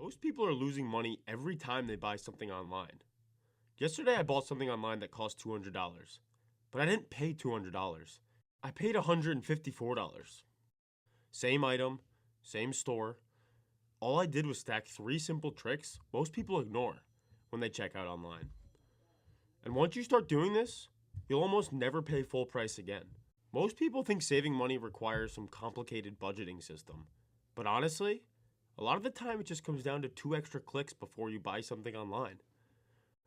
Most people are losing money every time they buy something online. Yesterday, I bought something online that cost $200, but I didn't pay $200. I paid $154. Same item, same store. All I did was stack 3 simple tricks most people ignore when they check out online. And once you start doing this, you'll almost never pay full price again. Most people think saving money requires some complicated budgeting system, but honestly, a lot of the time it just comes down to 2 extra clicks before you buy something online.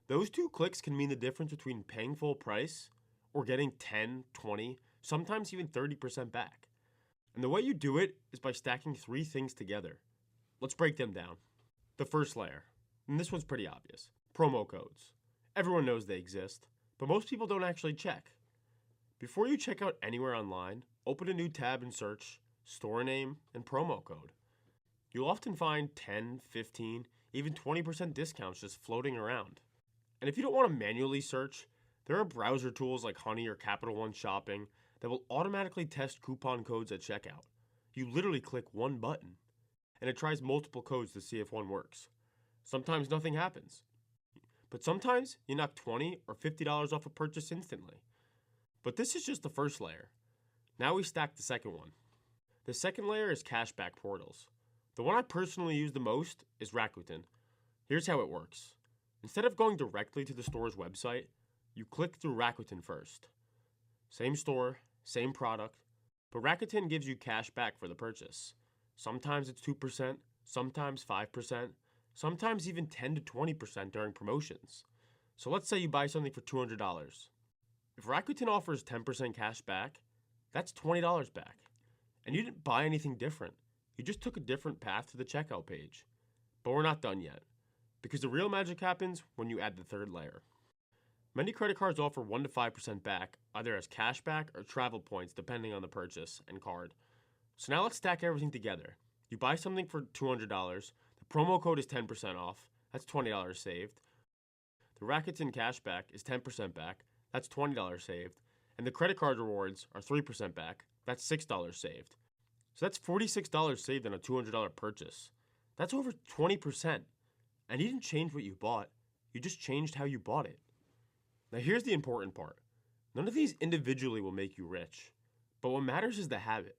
Those 2 clicks can mean the difference between paying full price or getting 10, 20, sometimes even 30% back. And the way you do it is by stacking 3 things together. Let's break them down. The first layer, and this one's pretty obvious, promo codes. Everyone knows they exist, but most people don't actually check. Before you check out anywhere online, open a new tab and search store name and promo code. You'll often find 10, 15, even 20% discounts just floating around. And if you don't want to manually search, there are browser tools like Honey or Capital One Shopping that will automatically test coupon codes at checkout. You literally click one button, and it tries multiple codes to see if one works. Sometimes nothing happens. But sometimes you knock $20 or $50 off a purchase instantly. But this is just the first layer. Now we stack the second one. The second layer is cashback portals. The one I personally use the most is Rakuten. Here's how it works. Instead of going directly to the store's website, you click through Rakuten first. Same store, same product, but Rakuten gives you cash back for the purchase. Sometimes it's 2%, sometimes 5%, sometimes even 10 to 20% during promotions. So let's say you buy something for $200. If Rakuten offers 10% cash back, that's $20 back. And you didn't buy anything different. You just took a different path to the checkout page. But we're not done yet, because the real magic happens when you add the third layer. Many credit cards offer 1 to 5% back, either as cash back or travel points depending on the purchase and card. So now let's stack everything together. You buy something for $200, the promo code is 10% off, that's $20 saved. The Rakuten cashback is 10% back, that's $20 saved. And the credit card rewards are 3% back, that's $6 saved. So that's $46 saved on a $200 purchase. That's over 20%. And you didn't change what you bought, you just changed how you bought it. Now here's the important part. None of these individually will make you rich, but what matters is the habit.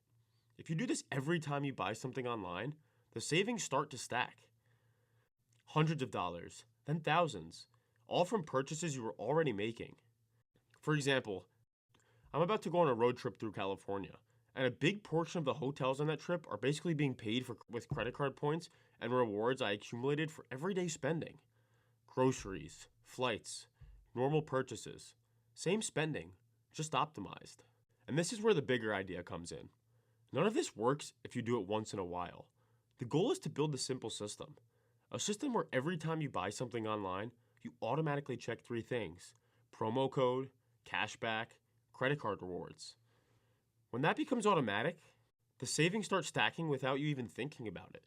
If you do this every time you buy something online, the savings start to stack. Hundreds of dollars, then thousands, all from purchases you were already making. For example, I'm about to go on a road trip through California, and a big portion of the hotels on that trip are basically being paid for with credit card points and rewards I accumulated for everyday spending. Groceries, flights, normal purchases, same spending, just optimized. And this is where the bigger idea comes in. None of this works if you do it once in a while. The goal is to build a simple system. A system where every time you buy something online, you automatically check 3 things: promo code, cashback, credit card rewards. When that becomes automatic, the savings start stacking without you even thinking about it.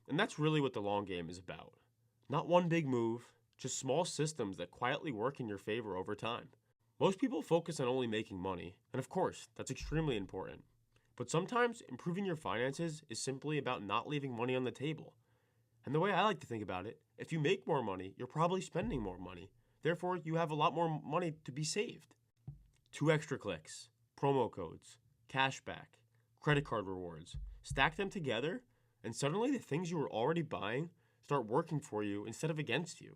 And that's really what the long game is about. Not one big move, just small systems that quietly work in your favor over time. Most people focus on only making money, and of course, that's extremely important. But sometimes improving your finances is simply about not leaving money on the table. And the way I like to think about it, if you make more money, you're probably spending more money. Therefore, you have a lot more money to be saved. 2 extra clicks, promo codes, cashback, credit card rewards. Stack them together, and suddenly the things you were already buying start working for you instead of against you.